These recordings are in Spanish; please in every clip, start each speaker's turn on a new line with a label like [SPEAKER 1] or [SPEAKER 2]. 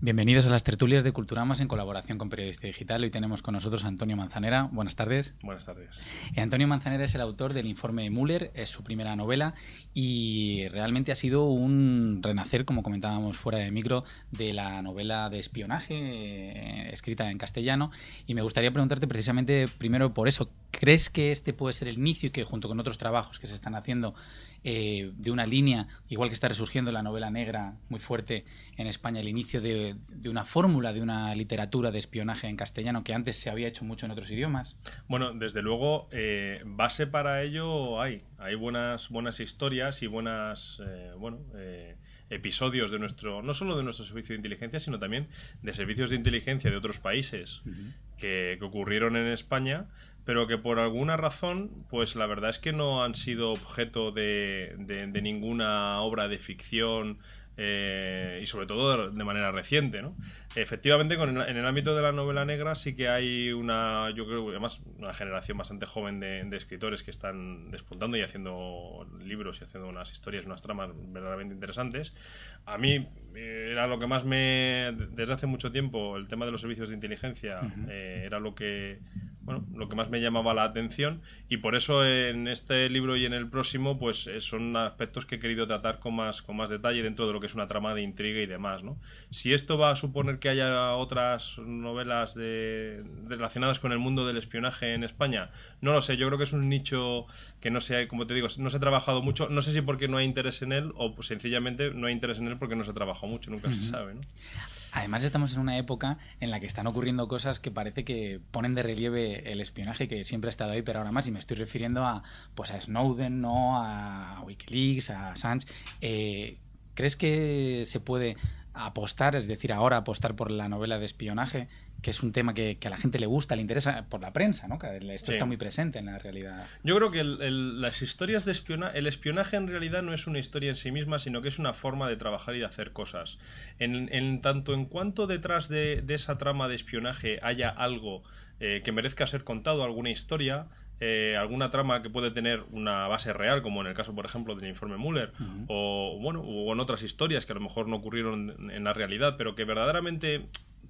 [SPEAKER 1] Bienvenidos a las tertulias de Culturamas en colaboración con Periodista Digital. Hoy tenemos con nosotros a Antonio Manzanera. Buenas tardes.
[SPEAKER 2] Buenas tardes.
[SPEAKER 1] Antonio Manzanera es el autor del Informe Mueller, es su primera novela y realmente ha sido un renacer, como comentábamos fuera de micro, de la novela de espionaje escrita en castellano. Y me gustaría preguntarte precisamente primero por eso. ¿Crees que este puede ser el inicio y que junto con otros trabajos que se están haciendo de una línea, igual que está resurgiendo la novela negra muy fuerte en España, el inicio de una fórmula, de una literatura de espionaje en castellano que antes se había hecho mucho en otros idiomas?
[SPEAKER 2] Bueno, desde luego, base para ello hay buenas historias y buenas episodios de no solo de nuestro servicio de inteligencia, sino también de servicios de inteligencia de otros países que ocurrieron en España, pero que por alguna razón, pues la verdad es que no han sido objeto de ninguna obra de ficción, y sobre todo de manera reciente, ¿no? Efectivamente, en el ámbito de la novela negra sí que hay yo creo, además, una generación bastante joven de escritores que están despuntando y haciendo libros y haciendo unas historias, unas tramas verdaderamente interesantes. A mí era lo que más desde hace mucho tiempo, el tema de los servicios de inteligencia era lo que más me llamaba la atención, y por eso en este libro y en el próximo pues son aspectos que he querido tratar con más detalle dentro de lo que es una trama de intriga y demás, ¿no? Si esto va a suponer que haya otras novelas relacionadas con el mundo del espionaje en España, no lo sé. Yo creo que es un nicho que no se ha, como te digo, no se ha trabajado mucho. No sé si porque no hay interés en él o sencillamente no hay interés en él porque no se ha trabajado mucho, nunca se sabe, ¿no?
[SPEAKER 1] Además estamos en una época en la que están ocurriendo cosas que parece que ponen de relieve el espionaje, que siempre ha estado ahí, pero ahora más, y me estoy refiriendo a Snowden, ¿no? A Wikileaks, a Assange. ¿Crees que se puede apostar, es decir, ahora apostar por la novela de espionaje, que es un tema que a la gente le gusta, le interesa por la prensa, ¿no? Que esto está muy presente en la realidad.
[SPEAKER 2] Yo creo que las historias de el espionaje en realidad no es una historia en sí misma, sino que es una forma de trabajar y de hacer cosas. En tanto en cuanto detrás de esa trama de espionaje haya algo que merezca ser contado, alguna historia, alguna trama que puede tener una base real, como en el caso, por ejemplo, del Informe Mueller, o en otras historias que a lo mejor no ocurrieron en la realidad, pero que verdaderamente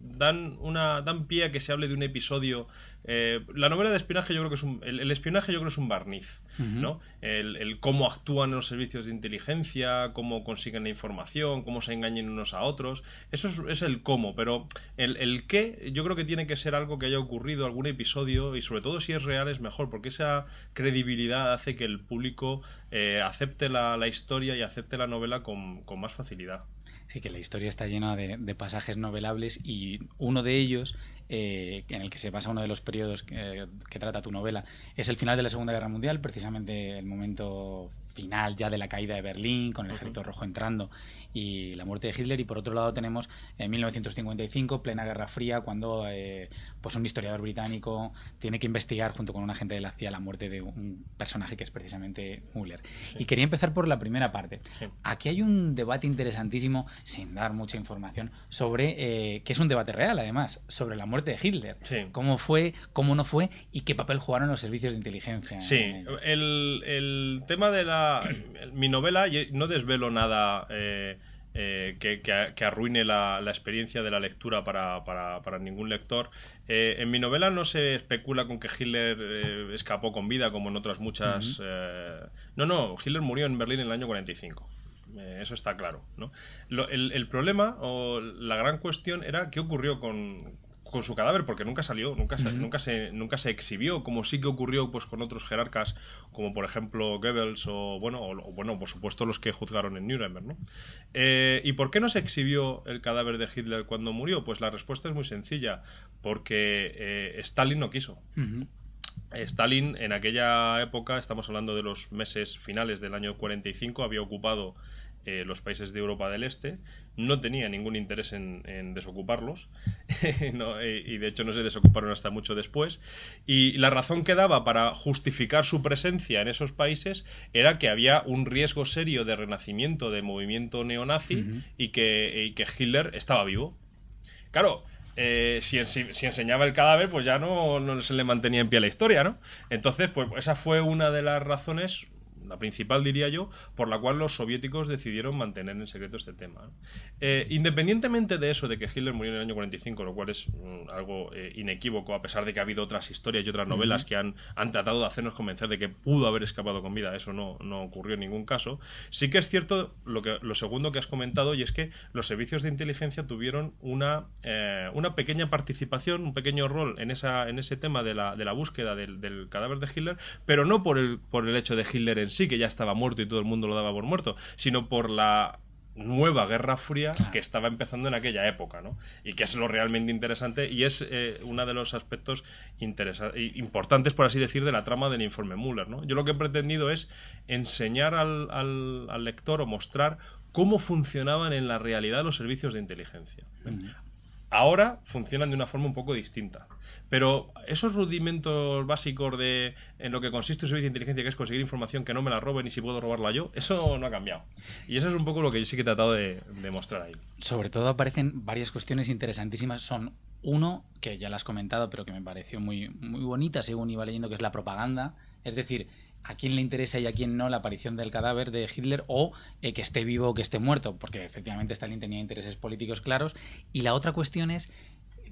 [SPEAKER 2] dan pie a que se hable de un episodio. La novela de espionaje, yo creo que el espionaje, yo creo que es un barniz, ¿no? El cómo actúan los servicios de inteligencia, cómo consiguen la información, cómo se engañan unos a otros. Eso es el cómo, pero el qué, yo creo que tiene que ser algo que haya ocurrido, algún episodio, y sobre todo si es real es mejor, porque esa credibilidad hace que el público acepte la historia y acepte la novela con más facilidad.
[SPEAKER 1] Sí, que la historia está llena de pasajes novelables, y uno de ellos, en el que se basa uno de los periodos que trata tu novela, es el final de la Segunda Guerra Mundial, precisamente el momento final ya de la caída de Berlín, con el Ejército Rojo entrando y la muerte de Hitler. Y por otro lado tenemos 1955, plena Guerra Fría, cuando pues un historiador británico tiene que investigar junto con un agente de la CIA la muerte de un personaje que es precisamente Mueller. Sí. Y quería empezar por la primera parte. Sí. Aquí hay un debate interesantísimo, sin dar mucha información, sobre que es un debate real, además, sobre la muerte de Hitler. Sí. Cómo fue, cómo no fue y qué papel jugaron los servicios de inteligencia.
[SPEAKER 2] Sí, el tema de mi novela, no desvelo nada que arruine la experiencia de la lectura para ningún lector. En mi novela no se especula con que Hitler escapó con vida, como en otras muchas. No, Hitler murió en Berlín en el año 45. Eso está claro, ¿no? El problema o la gran cuestión era qué ocurrió con su cadáver, porque nunca salió, nunca se exhibió, como sí que ocurrió pues con otros jerarcas, como por ejemplo Goebbels o por supuesto los que juzgaron en Nuremberg, ¿no? ¿Y por qué no se exhibió el cadáver de Hitler cuando murió? Pues la respuesta es muy sencilla, porque Stalin no quiso. Stalin en aquella época, estamos hablando de los meses finales del año 45, había ocupado los países de Europa del Este, no tenía ningún interés en desocuparlos y de hecho no se desocuparon hasta mucho después, y la razón que daba para justificar su presencia en esos países era que había un riesgo serio de renacimiento de movimiento neonazi y que Hitler estaba vivo. Claro, si enseñaba el cadáver, pues ya no se le mantenía en pie la historia, ¿no? Entonces, pues esa fue una de las razones la principal, diría yo, por la cual los soviéticos decidieron mantener en secreto este tema, ¿no? Independientemente de eso, de que Hitler murió en el año 45, lo cual es algo inequívoco, a pesar de que ha habido otras historias y otras novelas que han tratado de hacernos convencer de que pudo haber escapado con vida, eso no ocurrió en ningún caso. Sí que es cierto lo segundo que has comentado, y es que los servicios de inteligencia tuvieron una pequeña participación, un pequeño rol en ese tema de la búsqueda del cadáver de Hitler, pero no por el hecho de Hitler en sí, que ya estaba muerto y todo el mundo lo daba por muerto, sino por la nueva Guerra Fría que estaba empezando en aquella época, ¿no? Y que es lo realmente interesante y es uno de los aspectos importantes, por así decir, de la trama del informe Mueller, ¿no? Yo lo que he pretendido es enseñar al lector o mostrar cómo funcionaban en la realidad los servicios de inteligencia. Ahora funcionan de una forma un poco distinta. Pero esos rudimentos básicos en lo que consiste un servicio de inteligencia, que es conseguir información que no me la roben y si puedo robarla yo, eso no ha cambiado. Y eso es un poco lo que yo sí que he tratado de mostrar ahí.
[SPEAKER 1] Sobre todo aparecen varias cuestiones interesantísimas. Son uno, que ya la has comentado, pero que me pareció muy, muy bonita según iba leyendo, que es la propaganda. Es decir, a quién le interesa y a quién no la aparición del cadáver de Hitler o que esté vivo o que esté muerto, porque efectivamente Stalin tenía intereses políticos claros. Y la otra cuestión es,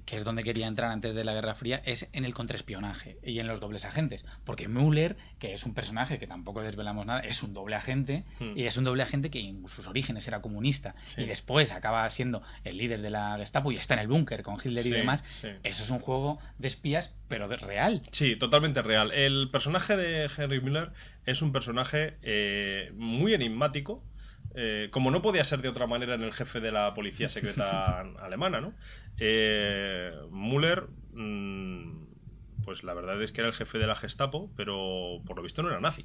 [SPEAKER 1] que es donde quería entrar antes de la Guerra Fría, es en el contraespionaje y en los dobles agentes. Porque Müller, que es un personaje que tampoco desvelamos nada, es un doble agente, y es un doble agente que en sus orígenes era comunista, y después acaba siendo el líder de la Gestapo y está en el búnker con Hitler y demás. Eso es un juego de espías, pero real.
[SPEAKER 2] Sí, totalmente real. El personaje de Henry Müller es un personaje muy enigmático, como no podía ser de otra manera en el jefe de la policía secreta alemana, ¿no? Müller, pues la verdad es que era el jefe de la Gestapo, pero por lo visto no era nazi.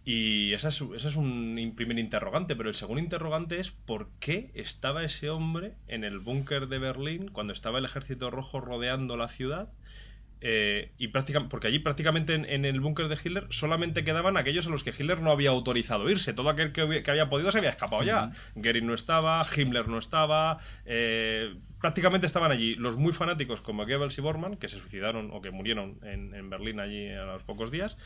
[SPEAKER 2] Y ese es un primer interrogante, pero el segundo interrogante es ¿por qué estaba ese hombre en el búnker de Berlín cuando estaba el ejército rojo rodeando la ciudad? Porque allí prácticamente en el búnker de Hitler solamente quedaban aquellos a los que Hitler no había autorizado irse. Todo aquel que había podido se había escapado ya. Goering no estaba, Himmler no estaba, prácticamente estaban allí los muy fanáticos como Goebbels y Bormann, que se suicidaron o que murieron en Berlín allí a los pocos días,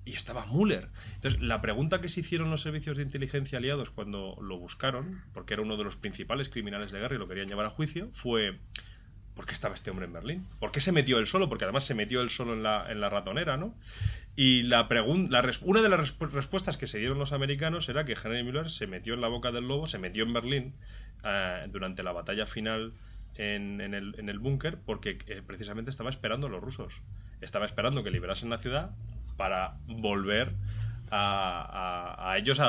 [SPEAKER 2] y estaba Müller. Entonces, la pregunta que se hicieron los servicios de inteligencia aliados cuando lo buscaron, porque era uno de los principales criminales de guerra y lo querían llevar a juicio, fue: ¿por qué estaba este hombre en Berlín? ¿Por qué se metió él solo? Porque además se metió él solo en la ratonera, ¿no? Y una de las respuestas que se dieron los americanos era que Henry Müller se metió en la boca del lobo, se metió en Berlín durante la batalla final en el búnker, porque precisamente estaba esperando a los rusos. Estaba esperando que liberasen la ciudad para volver a ellos,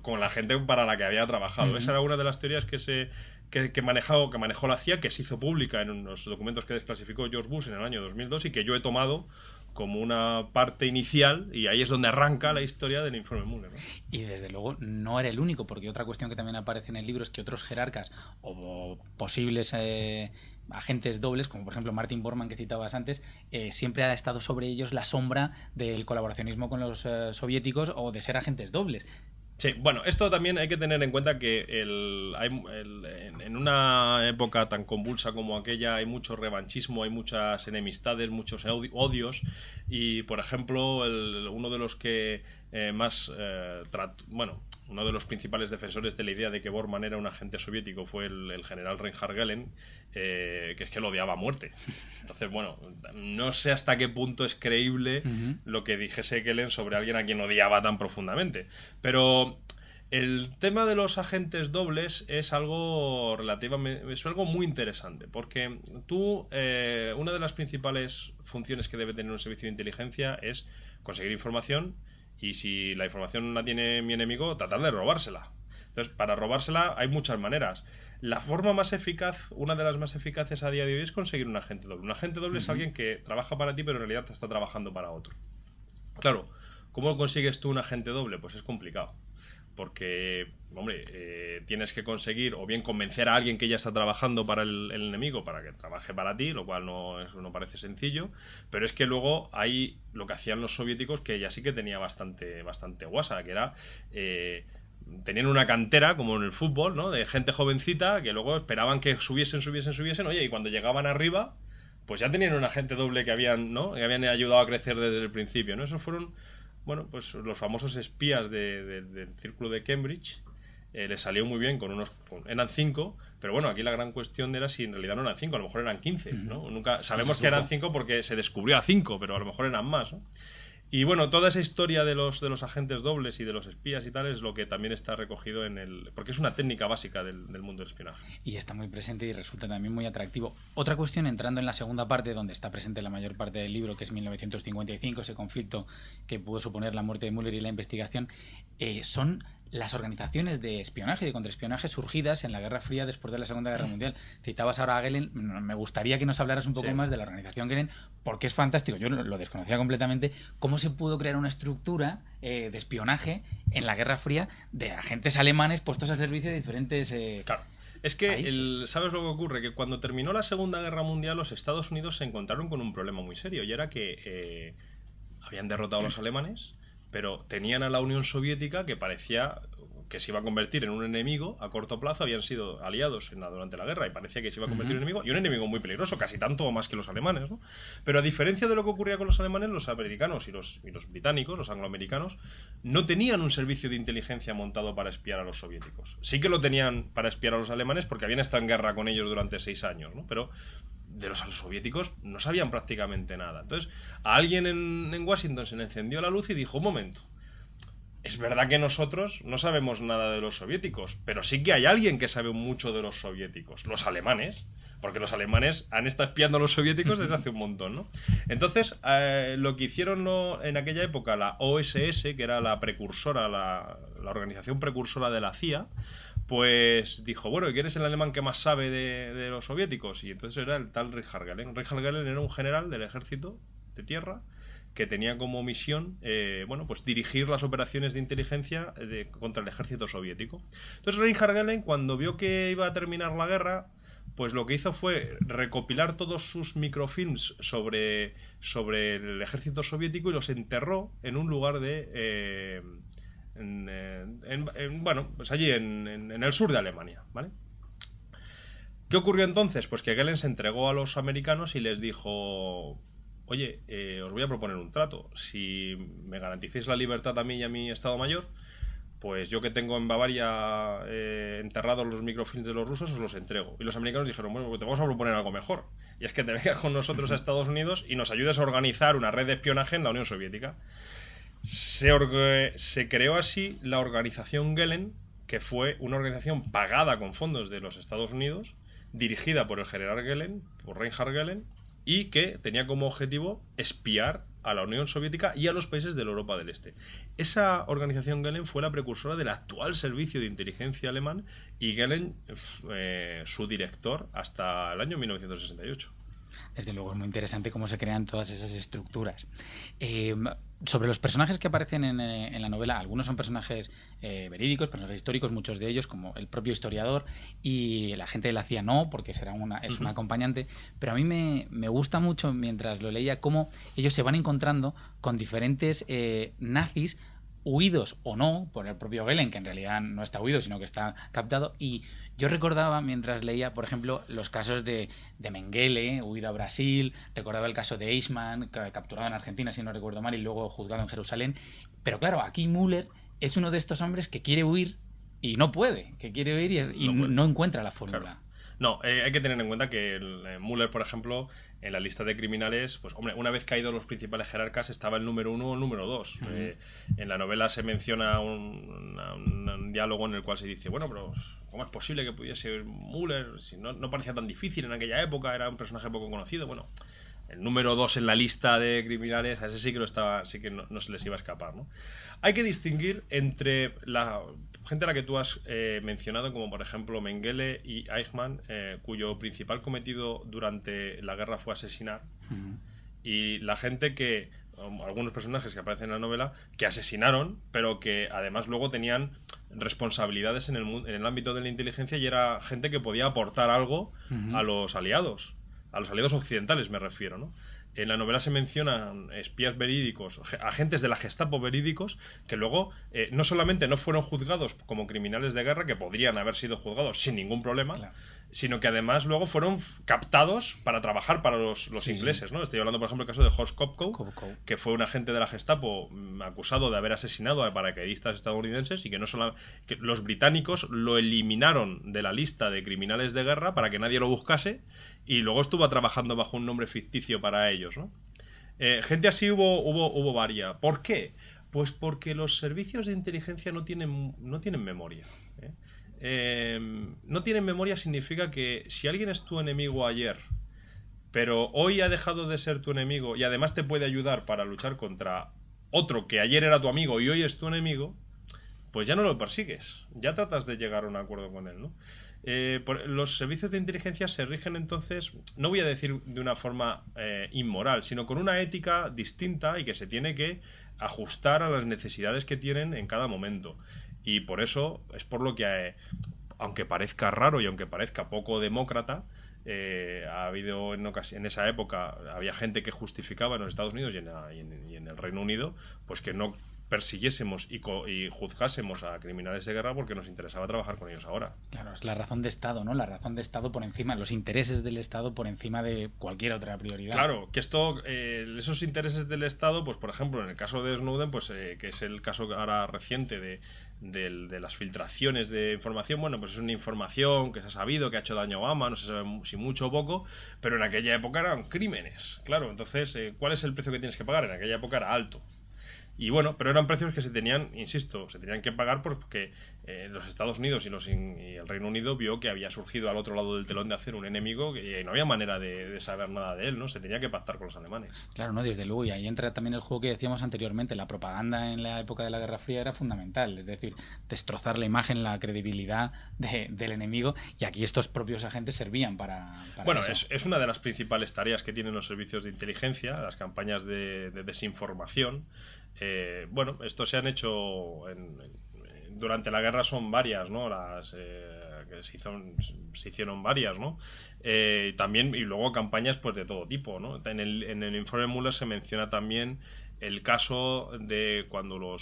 [SPEAKER 2] con la gente para la que había trabajado. Esa era una de las teorías que manejó la CIA, que se hizo pública en los documentos que desclasificó George Bush en el año 2002 y que yo he tomado como una parte inicial, y ahí es donde arranca la historia del informe Mueller, ¿no?
[SPEAKER 1] Y desde luego no era el único, porque otra cuestión que también aparece en el libro es que otros jerarcas o posibles agentes dobles, como por ejemplo Martin Bormann, que citabas antes, siempre ha estado sobre ellos la sombra del colaboracionismo con los soviéticos o de ser agentes dobles.
[SPEAKER 2] Sí, bueno, esto también hay que tener en cuenta que en una época tan convulsa como aquella hay mucho revanchismo, hay muchas enemistades, muchos odios, y por ejemplo uno de los que uno de los principales defensores de la idea de que Bormann era un agente soviético fue el general Reinhard Gehlen, que es que lo odiaba a muerte. Entonces, bueno, no sé hasta qué punto es creíble lo que dijese Gehlen sobre alguien a quien odiaba tan profundamente. Pero el tema de los agentes dobles es algo muy interesante, porque una de las principales funciones que debe tener un servicio de inteligencia es conseguir información, y si la información la tiene mi enemigo, tratar de robársela. Entonces, para robársela hay muchas maneras. La forma más eficaz, una de las más eficaces a día de hoy, es conseguir un agente doble. Un agente doble es alguien que trabaja para ti, pero en realidad te está trabajando para otro. Claro, ¿cómo consigues tú un agente doble? Pues es complicado. Porque, hombre, tienes que conseguir o bien convencer a alguien que ya está trabajando para el enemigo para que trabaje para ti, lo cual no parece sencillo, pero es que luego hay lo que hacían los soviéticos, que ya sí que tenía bastante guasa, que era tenían una cantera como en el fútbol, ¿no? De gente jovencita que luego esperaban que subiesen, oye, y cuando llegaban arriba, pues ya tenían un agente doble que habían ayudado a crecer desde el principio, ¿no? Esos fueron bueno, pues los famosos espías del círculo de Cambridge, les salió muy bien eran 5, pero bueno, aquí la gran cuestión era si en realidad no eran 5, a lo mejor eran 15, ¿no? Nunca sabemos que eran 5 porque se descubrió a 5, pero a lo mejor eran más, ¿no? Y bueno, toda esa historia de los agentes dobles y de los espías y tal es lo que también está recogido porque es una técnica básica del mundo del espionaje.
[SPEAKER 1] Y está muy presente y resulta también muy atractivo. Otra cuestión, entrando en la segunda parte, donde está presente la mayor parte del libro, que es 1955, ese conflicto que pudo suponer la muerte de Mueller y la investigación, son las organizaciones de espionaje y de contraespionaje surgidas en la Guerra Fría después de la Segunda Guerra Mundial. Citabas ahora a Gehlen, me gustaría que nos hablaras un poco más de la organización Gehlen, porque es fantástico, yo lo desconocía completamente, cómo se pudo crear una estructura de espionaje en la Guerra Fría de agentes alemanes puestos al servicio de diferentes
[SPEAKER 2] Claro. Es que,
[SPEAKER 1] países.
[SPEAKER 2] ¿Sabes lo que ocurre? Que cuando terminó la Segunda Guerra Mundial, los Estados Unidos se encontraron con un problema muy serio, y era que habían derrotado a los alemanes, pero tenían a la Unión Soviética, que parecía que se iba a convertir en un enemigo a corto plazo. Habían sido aliados durante la guerra y parecía que se iba a convertir en enemigo, y un enemigo muy peligroso, casi tanto o más que los alemanes, ¿no? Pero a diferencia de lo que ocurría con los alemanes, los americanos y los británicos, los angloamericanos, no tenían un servicio de inteligencia montado para espiar a los soviéticos. Sí que lo tenían para espiar a los alemanes porque habían estado en guerra con ellos durante 6 años, ¿no? Pero de los soviéticos no sabían prácticamente nada. Entonces, a alguien en Washington se le encendió la luz y dijo: un momento, es verdad que nosotros no sabemos nada de los soviéticos, pero sí que hay alguien que sabe mucho de los soviéticos, los alemanes, porque los alemanes han estado espiando a los soviéticos desde hace un montón, ¿no? Entonces, lo que hicieron en aquella época la OSS, que era la precursora, la organización precursora de la CIA, pues dijo: bueno, ¿quién es el alemán que más sabe de los soviéticos? Y entonces era el tal Richard Gehlen. Richard Gehlen era un general del ejército de tierra que tenía como misión pues dirigir las operaciones de inteligencia contra el ejército soviético. Entonces Richard Gehlen, cuando vio que iba a terminar la guerra, pues lo que hizo fue recopilar todos sus microfilms sobre el ejército soviético y los enterró en un lugar pues allí en el sur de Alemania, ¿vale? ¿Qué ocurrió entonces? Pues que Gehlen se entregó a los americanos y les dijo: oye, os voy a proponer un trato. Si me garanticéis la libertad a mí y a mi Estado Mayor, pues yo, que tengo en Bavaria enterrados los microfilms de los rusos, os los entrego. Y los americanos dijeron: bueno, pues te vamos a proponer algo mejor, y es que te vengas con nosotros a Estados Unidos y nos ayudes a organizar una red de espionaje en la Unión Soviética. Se creó así la organización Gehlen, que fue una organización pagada con fondos de los Estados Unidos, dirigida por el general Gehlen, por Reinhard Gehlen, y que tenía como objetivo espiar a la Unión Soviética y a los países de la Europa del Este. Esa organización Gehlen fue la precursora del actual servicio de inteligencia alemán, y Gehlen su director hasta el año 1968.
[SPEAKER 1] Desde luego es muy interesante cómo se crean todas esas estructuras. Sobre los personajes que aparecen en la novela, algunos son personajes verídicos, personajes históricos, muchos de ellos, como el propio historiador, y la gente de la CIA no, porque es una acompañante, pero a mí me gusta mucho, mientras lo leía, cómo ellos se van encontrando con diferentes nazis, huidos o no, por el propio Gehlen, que en realidad no está huido, sino que está captado. Y yo recordaba, mientras leía, por ejemplo, los casos de Mengele, huido a Brasil, recordaba el caso de Eichmann, capturado en Argentina, si no recuerdo mal, y luego juzgado en Jerusalén. Pero claro, aquí Müller es uno de estos hombres que quiere huir y no puede, que quiere huir y no encuentra la fórmula.
[SPEAKER 2] Claro. No, hay que tener en cuenta que Müller, por ejemplo, en la lista de criminales, pues hombre, una vez caídos los principales jerarcas, estaba el número 1 o el número 2. En la novela se menciona un diálogo en el cual se dice: bueno, pero ¿cómo es posible que pudiese Müller? Si no parecía tan difícil en aquella época, era un personaje poco conocido. Bueno, el número 2 en la lista de criminales, a ese sí que no se les iba a escapar, ¿no? Hay que distinguir entre la gente a la que tú has mencionado, como por ejemplo Mengele y Eichmann, cuyo principal cometido durante la guerra fue asesinar, y la gente que, algunos personajes que aparecen en la novela, que asesinaron, pero que además luego tenían responsabilidades en el ámbito de la inteligencia, y era gente que podía aportar algo a los aliados occidentales, me refiero, ¿no? En la novela se mencionan espías verídicos, agentes de la Gestapo verídicos, que luego no solamente no fueron juzgados como criminales de guerra, que podrían haber sido juzgados sin ningún problema, claro, sino que además luego fueron captados para trabajar para los ingleses, ¿no? Estoy hablando, por ejemplo, del caso de Horst Kopkow, que fue un agente de la Gestapo acusado de haber asesinado a paracaidistas estadounidenses y que no solo que los británicos lo eliminaron de la lista de criminales de guerra para que nadie lo buscase y luego estuvo trabajando bajo un nombre ficticio para ellos, ¿no? Gente así hubo varia. ¿Por qué? Pues porque los servicios de inteligencia no tienen memoria, ¿eh? No tienen memoria significa que si alguien es tu enemigo ayer, pero hoy ha dejado de ser tu enemigo y además te puede ayudar para luchar contra otro que ayer era tu amigo y hoy es tu enemigo, pues ya no lo persigues, ya tratas de llegar a un acuerdo con él, ¿no? Los servicios de inteligencia se rigen entonces, no voy a decir de una forma inmoral, sino con una ética distinta y que se tiene que ajustar a las necesidades que tienen en cada momento. Y por eso es por lo que, aunque parezca raro y aunque parezca poco demócrata, ha habido en esa época, había gente que justificaba en los Estados Unidos y en el Reino Unido, pues que no persiguiésemos y juzgásemos a criminales de guerra porque nos interesaba trabajar con ellos ahora.
[SPEAKER 1] Claro, es la razón de Estado, ¿no? La razón de Estado por encima, los intereses del Estado por encima de cualquier otra prioridad.
[SPEAKER 2] Claro, que esos intereses del Estado, pues por ejemplo, en el caso de Snowden, pues que es el caso ahora reciente de las filtraciones de información, bueno, pues es una información que se ha sabido que ha hecho daño a Obama, no se sabe si mucho o poco, pero en aquella época eran crímenes, claro, entonces, ¿cuál es el precio que tienes que pagar? En aquella época era alto. Y bueno, pero eran precios que se tenían que pagar porque los Estados Unidos y el Reino Unido vio que había surgido al otro lado del telón de acero un enemigo y no había manera de saber nada de él, ¿no? Se tenía que pactar con los alemanes.
[SPEAKER 1] Claro, no, desde luego, y ahí entra también el juego que decíamos anteriormente, la propaganda en la época de la Guerra Fría era fundamental, es decir, destrozar la imagen, la credibilidad del enemigo, y aquí estos propios agentes servían para
[SPEAKER 2] bueno,
[SPEAKER 1] eso.
[SPEAKER 2] Es una de las principales tareas que tienen los servicios de inteligencia, las campañas de desinformación. Bueno, estos se han hecho durante la guerra, son varias, ¿no? Las que se hicieron varias, ¿no? También, y luego campañas pues de todo tipo, ¿no? En el informe Mueller se menciona también el caso de cuando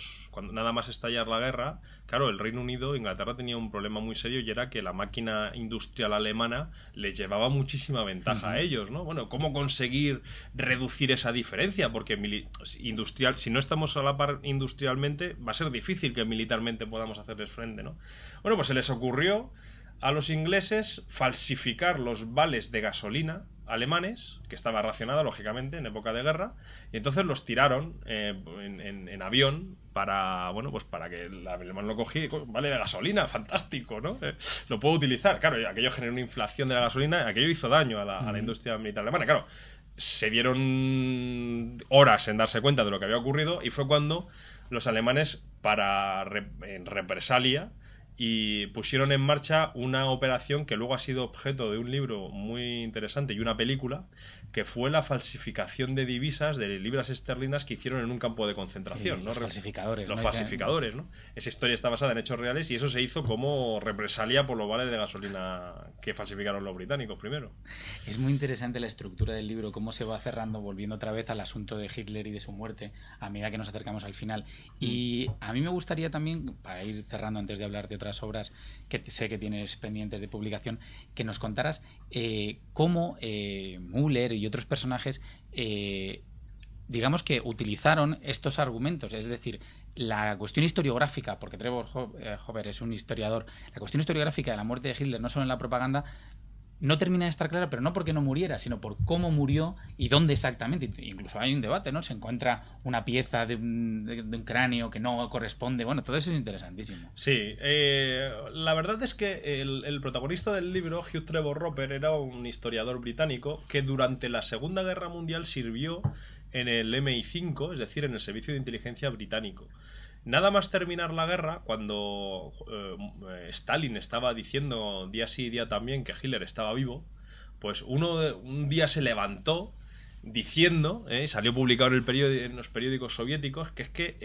[SPEAKER 2] nada más estallar la guerra, claro, el Reino Unido, Inglaterra tenía un problema muy serio y era que la máquina industrial alemana les llevaba muchísima ventaja a ellos, ¿no? Bueno, ¿cómo conseguir reducir esa diferencia? Porque si no estamos a la par industrialmente, va a ser difícil que militarmente podamos hacerles frente, ¿no? Bueno, pues se les ocurrió a los ingleses falsificar los vales de gasolina alemanes, que estaba racionada lógicamente en época de guerra, y entonces los tiraron en avión para que el alemán lo cogiera. Vale de gasolina, fantástico, ¿no? Lo puedo utilizar. Claro, aquello generó una inflación de la gasolina, aquello hizo daño a la industria militar alemana. Claro, se dieron horas en darse cuenta de lo que había ocurrido y fue cuando los alemanes, en represalia, y pusieron en marcha una operación que luego ha sido objeto de un libro muy interesante y una película, que fue la falsificación de divisas, de libras esterlinas, que hicieron en un campo de concentración, ¿no?
[SPEAKER 1] Los falsificadores.
[SPEAKER 2] Los falsificadores, ¿no? Esa historia está basada en hechos reales y eso se hizo como represalia por los vales de gasolina que falsificaron los británicos primero.
[SPEAKER 1] Es muy interesante la estructura del libro, cómo se va cerrando, volviendo otra vez al asunto de Hitler y de su muerte, a medida que nos acercamos al final. Y a mí me gustaría también, para ir cerrando antes de hablar de otras obras que sé que tienes pendientes de publicación, que nos contaras cómo Müller y otros personajes digamos que utilizaron estos argumentos, es decir, la cuestión historiográfica, porque Trevor Hoover es un historiador, la cuestión historiográfica de la muerte de Hitler, no solo en la propaganda, no termina de estar clara, pero no porque no muriera, sino por cómo murió y dónde exactamente. Incluso hay un debate, ¿no? Se encuentra una pieza de un cráneo que no corresponde. Bueno, todo eso es interesantísimo.
[SPEAKER 2] Sí, la verdad es que el protagonista del libro, Hugh Trevor Roper, era un historiador británico que durante la Segunda Guerra Mundial sirvió en el MI5, es decir, en el Servicio de Inteligencia británico. Nada más terminar la guerra, cuando Stalin estaba diciendo día sí y día también que Hitler estaba vivo, pues un día se levantó diciendo, salió publicado en los periódicos soviéticos, que es que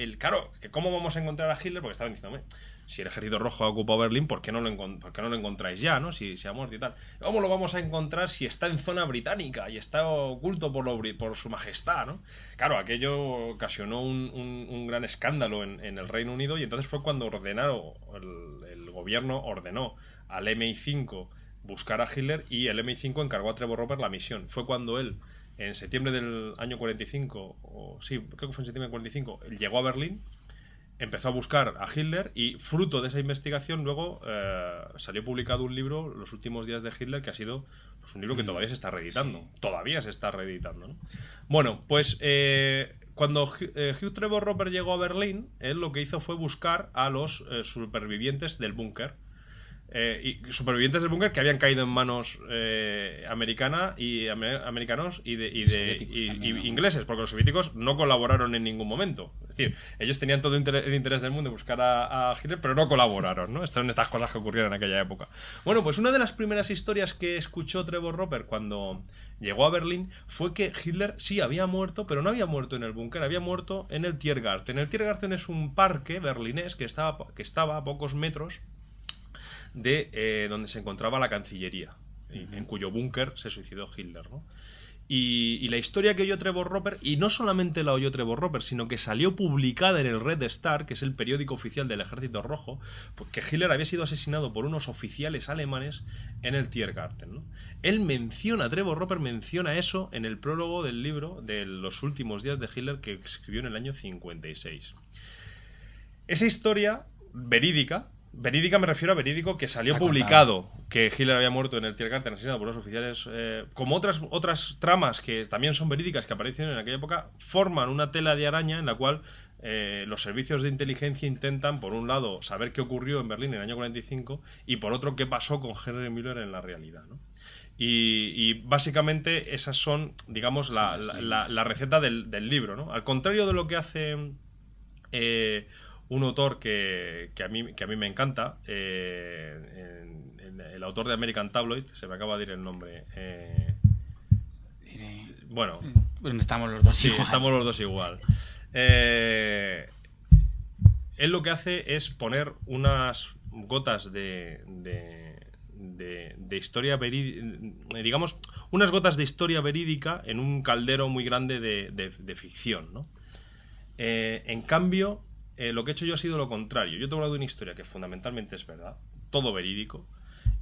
[SPEAKER 2] que cómo vamos a encontrar a Hitler, porque estaban diciendo, si el ejército rojo ha ocupado Berlín, ¿por qué no lo encontráis ya, ¿no? Si se ha muerto y tal. ¿Cómo lo vamos a encontrar si está en zona británica y está oculto por su majestad, ¿no? Claro, aquello ocasionó un gran escándalo en el Reino Unido y entonces fue cuando el gobierno ordenó al MI5 buscar a Hitler, y el MI5 encargó a Trevor Roper la misión. Fue cuando él, en septiembre del año 45, o sí, creo que fue en septiembre del 45, él llegó a Berlín, empezó a buscar a Hitler, y fruto de esa investigación luego salió publicado un libro, Los últimos días de Hitler, que ha sido pues, un libro que todavía se está reeditando. Sí. Todavía se está reeditando, ¿no? Bueno, pues cuando Hugh Trevor Roper llegó a Berlín, él lo que hizo fue buscar a los supervivientes del búnker. Y supervivientes del búnker que habían caído en manos americanos y ingleses, porque los soviéticos no colaboraron en ningún momento. Es decir, ellos tenían todo el interés del mundo de buscar a Hitler, pero no colaboraron, ¿no? Estas son estas cosas que ocurrieron en aquella época. Bueno, pues una de las primeras historias que escuchó Trevor Roper cuando llegó a Berlín fue que Hitler sí había muerto, pero no había muerto en el búnker, había muerto en el Tiergarten. El Tiergarten es un parque berlinés que estaba a pocos metros de donde se encontraba la Cancillería, en cuyo búnker se suicidó Hitler, ¿no? Y la historia que oyó Trevor Roper, y no solamente la oyó Trevor Roper, sino que salió publicada en el Red Star, que es el periódico oficial del Ejército Rojo, que Hitler había sido asesinado por unos oficiales alemanes en el Tiergarten, ¿no? Trevor Roper menciona eso en el prólogo del libro de Los últimos días de Hitler, que escribió en el año 56. Esa historia verídica me refiero a verídico, que salió publicado que Hitler había muerto en el Tiergarten asesinado por los oficiales, como otras tramas que también son verídicas que aparecen en aquella época, forman una tela de araña en la cual los servicios de inteligencia intentan, por un lado, saber qué ocurrió en Berlín en el año 45 y por otro, qué pasó con Henry Müller en la realidad, ¿no? Y básicamente esas son, digamos, la receta del libro, ¿no? Al contrario de lo que hace un autor que a mí me encanta, el autor de American Tabloid, se me acaba de ir el nombre. Bueno,
[SPEAKER 1] estamos los dos igual.
[SPEAKER 2] Sí, estamos los dos igual. Él lo que hace es poner unas gotas de historia verídica, digamos, unas gotas de historia verídica en un caldero muy grande de ficción, ¿no? En cambio, lo que he hecho yo ha sido lo contrario. Yo te he hablado de una historia que fundamentalmente es verdad, todo verídico,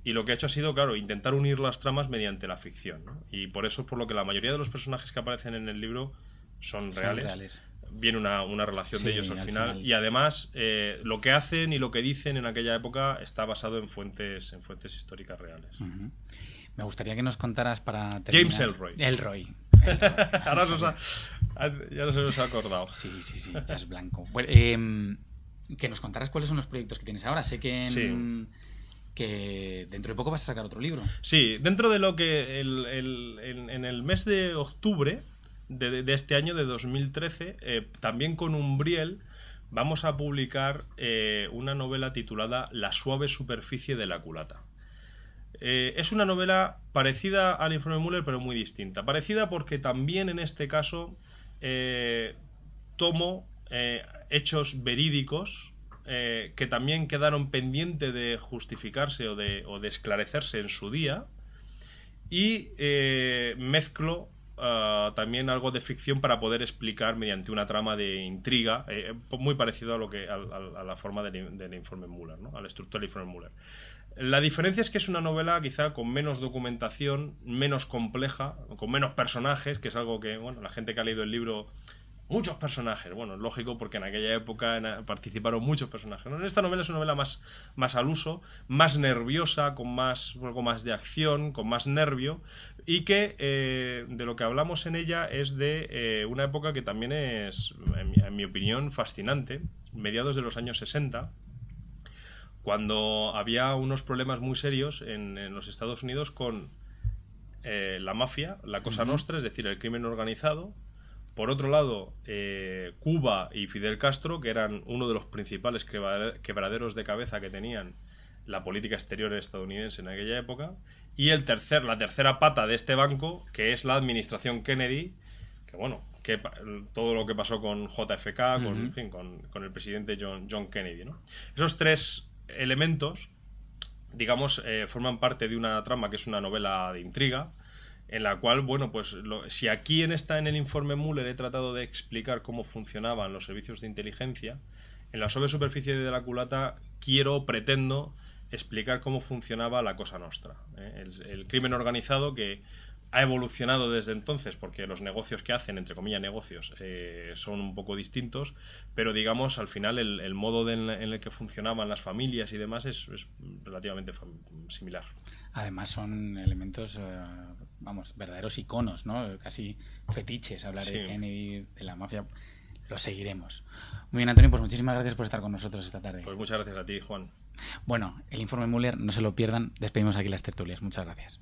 [SPEAKER 2] y lo que he hecho ha sido, claro, intentar unir las tramas mediante la ficción, ¿no? Y por eso es por lo que la mayoría de los personajes que aparecen en el libro son reales. Viene una relación de ellos al final. Y además, lo que hacen y lo que dicen en aquella época está basado en fuentes históricas reales.
[SPEAKER 1] Uh-huh. Me gustaría que nos contaras para terminar...
[SPEAKER 2] James Ellroy. Ahora ya no se nos ha acordado.
[SPEAKER 1] Sí, ya es blanco. Bueno, que nos contaras cuáles son los proyectos que tienes ahora. Sé que que dentro de poco vas a sacar otro libro.
[SPEAKER 2] Sí, dentro de lo que en el mes de octubre de este año, de 2013, también con Umbriel vamos a publicar una novela titulada La suave superficie de la culata. Es una novela parecida al informe Müller, pero muy distinta. Parecida porque también en este caso tomo hechos verídicos que también quedaron pendientes de justificarse o de esclarecerse en su día, y mezclo también algo de ficción para poder explicar mediante una trama de intriga muy parecido a la forma del informe Müller, ¿no? A la estructura del informe Müller. La diferencia es que es una novela quizá con menos documentación, menos compleja, con menos personajes, que es algo que, bueno, la gente que ha leído el libro, muchos personajes, bueno, es lógico porque en aquella época participaron muchos personajes, ¿no? En esta novela es una novela más al uso, más nerviosa, con algo más de acción, con más nervio, y que de lo que hablamos en ella es de una época que también es, en mi opinión, fascinante, mediados de los años 60, cuando había unos problemas muy serios en los Estados Unidos con la mafia, la Cosa Nostra, es decir, el crimen organizado. Por otro lado, Cuba y Fidel Castro, que eran uno de los principales quebraderos de cabeza que tenían la política exterior estadounidense en aquella época. Y la tercera pata de este banco, que es la administración Kennedy, que bueno, que todo lo que pasó con JFK, con el presidente John Kennedy, ¿no? Esos tres elementos, digamos, forman parte de una trama que es una novela de intriga, en la cual, bueno, pues si aquí en el informe Müller he tratado de explicar cómo funcionaban los servicios de inteligencia, en la suave superficie de la culata pretendo explicar cómo funcionaba la Cosa Nostra, el crimen organizado que ha evolucionado desde entonces, porque los negocios que hacen, entre comillas negocios, son un poco distintos, pero digamos, al final el modo en el que funcionaban las familias y demás es relativamente similar.
[SPEAKER 1] Además son elementos, vamos, verdaderos iconos, ¿no? Casi fetiches, hablar de Kennedy, de la mafia. Lo seguiremos. Muy bien, Antonio, pues muchísimas gracias por estar con nosotros esta tarde.
[SPEAKER 2] Pues muchas gracias a ti, Juan.
[SPEAKER 1] Bueno, el informe Müller, no se lo pierdan. Despedimos aquí las tertulias. Muchas gracias.